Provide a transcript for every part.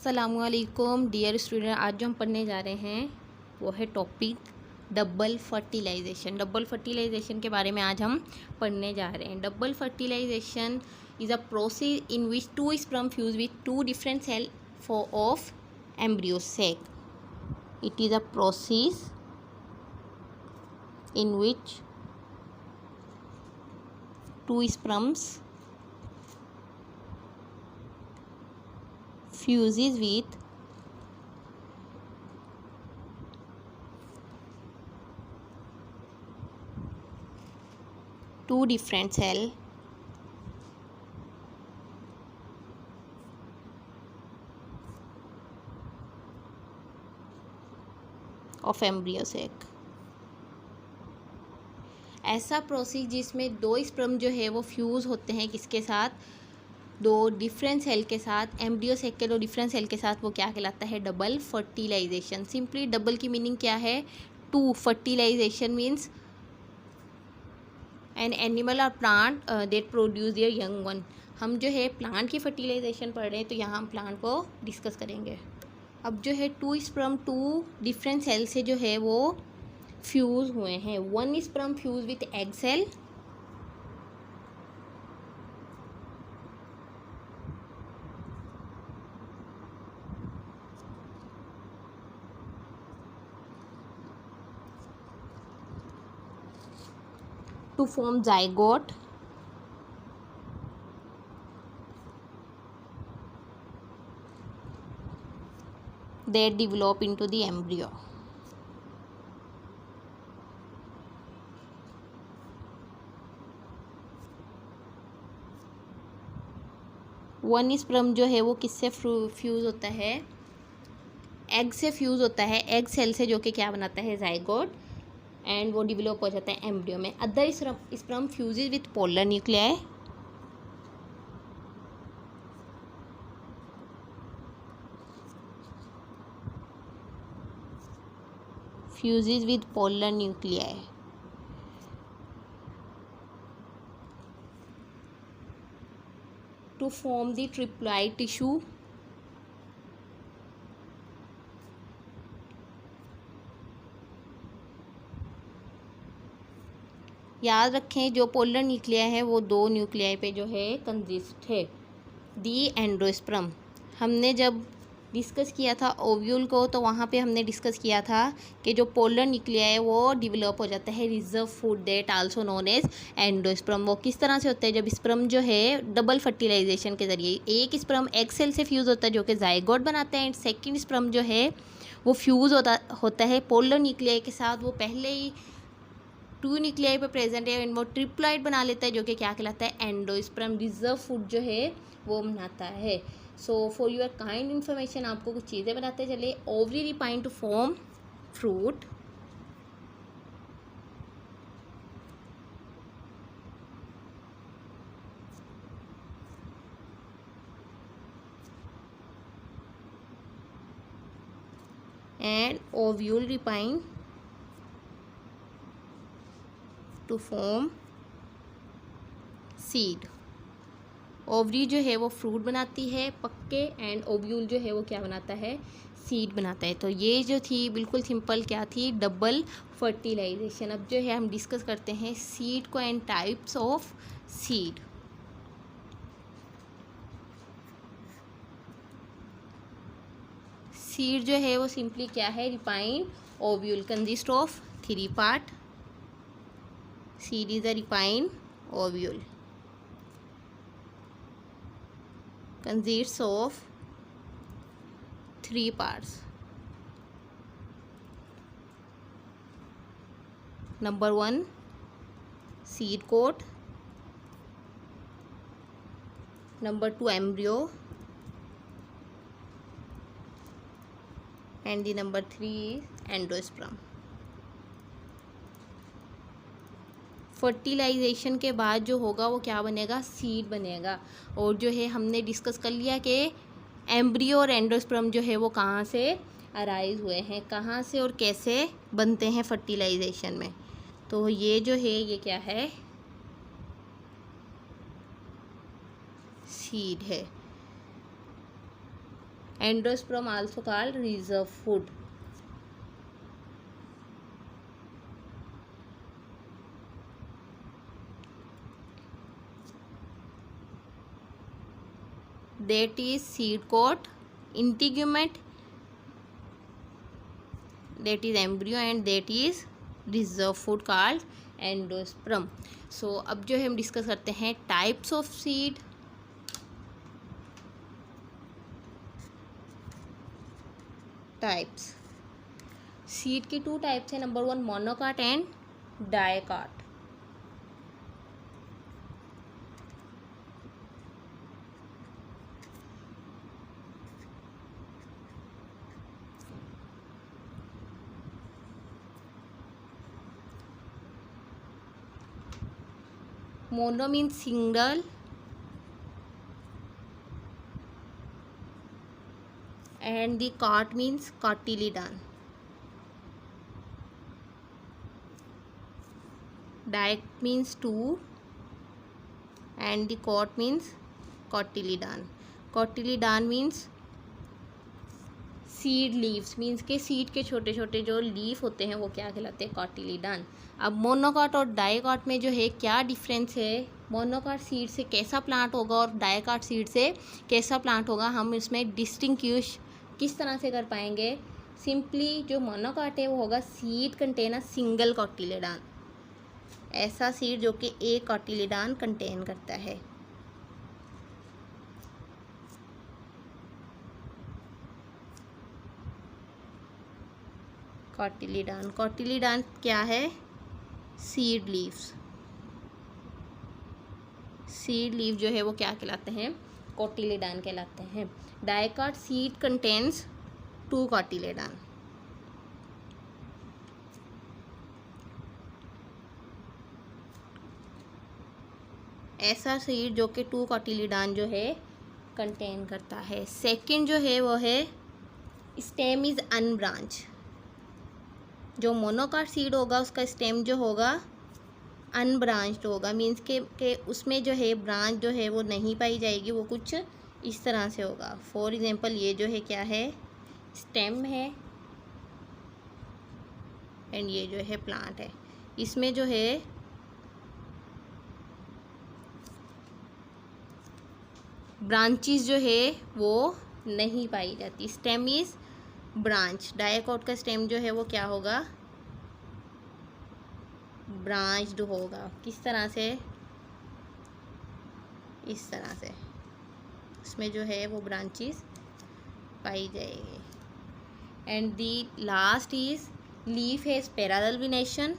अस्सलामुअलैकुम dear student. आज जो हम पढ़ने जा रहे हैं वो है topic double fertilization. Double fertilization के बारे में आज हम पढ़ने जा रहे हैं। Double fertilization is a process in which two sperm fuse with two different cell for of embryo sac. It is a process in which two sperms fuses with two different cell of embryo sac। ऐसा process जिसमें दो sperm जो है वो fuse होते हैं किसके साथ, दो डिफरेंट सेल के साथ। एम्ब्रियो सेक के दो डिफरेंट सेल के साथ वो क्या कहलाता है, डबल फर्टिलाइजेशन। सिंपली डबल की मीनिंग क्या है, two. Fertilization means an animal और plant that produce their young one. हम जो है प्लांट की फर्टिलाइजेशन पढ़ रहे हैं, तो यहाँ हम प्लांट को डिस्कस करेंगे। अब जो है two sperm two different cell से जो है वो फ्यूज़ हुए हैं। One sperm fuse with egg cell, to form zygote, that develop into the embryo। One sperm जो है वो किससे फ्यूज़ होता है, एग से फ्यूज़ होता है, एग सेल से, जो कि क्या बनाता है, जाइगोट, एंड वो डिवेलप हो जाता है एम्ब्रियो में। Other sperm fuses with polar nuclei, fuses with polar nuclei to form the triploid tissue, याद रखें जो पोलर न्यूक्लियाई है वो दो न्यूक्लियाई पे जो है कंसिस्ट है। दी एंडोस्पर्म, हमने जब डिस्कस किया था ओव्यूल को, तो वहाँ पे हमने डिस्कस किया था कि जो पोलर न्यूक्लियाई है वो डिवेलप हो जाता है reserve food that also known as endosperm. वो किस तरह से होता है, जब स्पर्म जो है डबल फर्टिलाइजेशन के जरिए, एक स्पर्म एग सेल से फ्यूज़ होता है जो कि जाइगोट बनाता है, एंड सेकेंड स्पर्म जो है वो फ्यूज़ होता है पोलर न्यूक्लियाई के साथ। वो पहले ही टू न्यूक्लियाई पे प्रेजेंट है एंड वो ट्रिप्लॉइड बना लेता है, जो कि क्या कहलाता है, एंडोस्पर्म। रिजर्व फूड जो है वो बनाता है। So for your kind information आपको कुछ चीज़ें बताते चले। Ovary ripen to form fruit, and ovule ripen to form seed. Ovary जो है वो फ्रूट बनाती है पक्के, एंड ओव्यूल जो है वो क्या बनाता है, सीड बनाता है। तो ये जो थी बिल्कुल सिंपल क्या थी, डबल फर्टिलाइजेशन। अब जो है हम डिस्कस करते हैं सीड को and types of seed. Seed जो है वो सिंपली क्या है, ripen ovule, consist of three part. Seed is a ripen ovule, consists of three parts. Number 1, seed coat. Number 2, embryo. And the number 3 is endosperm. Fertilisation के बाद जो होगा वो क्या बनेगा, सीड बनेगा। और जो है हमने डिस्कस कर लिया कि एम्ब्रियो और एंडोस्पर्म जो है वो कहाँ से अराइज हुए हैं, कहाँ से और कैसे बनते हैं फर्टिलाइजेशन में। तो ये जो है ये क्या है, सीड है। Endosperm also called reserve food. That is seed coat, integument, that is embryo, and that is reserve food called endosperm. So अब जो है हम डिस्कस करते हैं types of seed. Types seed के 2 टाइप्स हैं. Number 1 monocot and dicot. Mono means single and the cot means cotyledon. Diet means 2 and the cot means cotyledon. Cotyledon means seed leaves, means के seed के छोटे छोटे जो leaf होते हैं वो क्या कहलाते हैं, कॉटिलीडन. अब मोनोकाट और डाइकाट में जो है क्या डिफरेंस है, मोनोकाट सीड से कैसा प्लांट होगा और डाइकाट सीड से कैसा प्लांट होगा, हम इसमें डिस्टिंग्विश किस तरह से कर पाएंगे. सिंपली जो मोनोकाट है वो होगा seed contain a single cotyledon. ऐसा सीड जो कि एक कॉटिलीडन कंटेन करता है. कॉटिलीडन, कॉटिलीडन क्या है, सीड लीव्स. सीड लीव जो है वो क्या कहलाते हैं, कॉटिलीडन कहलाते हैं. Dicot seed contains 2 cotyledon. ऐसा सीड जो कि 2 कॉटिलीडन जो है कंटेन करता है. सेकंड जो है वो है स्टेम इज अनब्रांच. जो मोनोकाट सीड होगा उसका स्टेम जो होगा अनब्रांच्ड होगा, मीन्स के उसमें जो है ब्रांच जो है वो नहीं पाई जाएगी, वो कुछ इस तरह से होगा. फॉर एग्जांपल ये जो है क्या है, स्टेम है एंड ये जो है प्लांट है. इसमें जो है ब्रांचेस जो है वो नहीं पाई जाती. Stem is branch. डाइकाट का स्टेम जो है वो क्या होगा, ब्रांच्ड होगा. किस तरह से, इस तरह से इसमें जो है वो ब्रांचेस पाई जाएगी. And the last is leaf has parallel venation.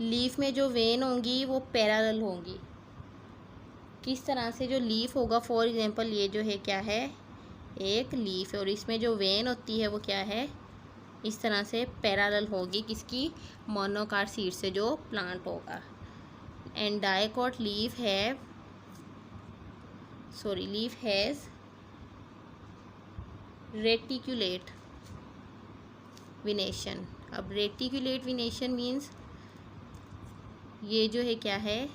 Leaf में जो वेन होंगी वो पैरेलल होंगी. किस तरह से, जो लीफ होगा फॉर एग्जांपल ये जो है क्या है, एक लीफ है और इसमें जो वेन होती है वो क्या है, इस तरह से पैरेलल होगी. किसकी, मोनोकाट सीड से जो प्लांट होगा. And dicot leaf has reticulate विनेशन. अब रेटिकुलेट विनेशन मीन्स ये जो है क्या है,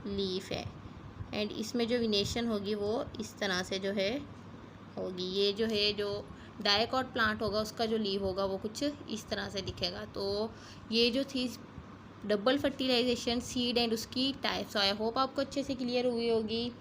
लीफ है एंड इसमें जो विनेशन होगी वो इस तरह से जो है होगी. ये जो है जो डाइकाट प्लांट होगा उसका जो लीफ होगा वो कुछ इस तरह से दिखेगा. तो ये जो थी डबल फर्टिलाइजेशन सीड एंड उसकी टाइप्स. आई होप आपको अच्छे से क्लियर हुई होगी.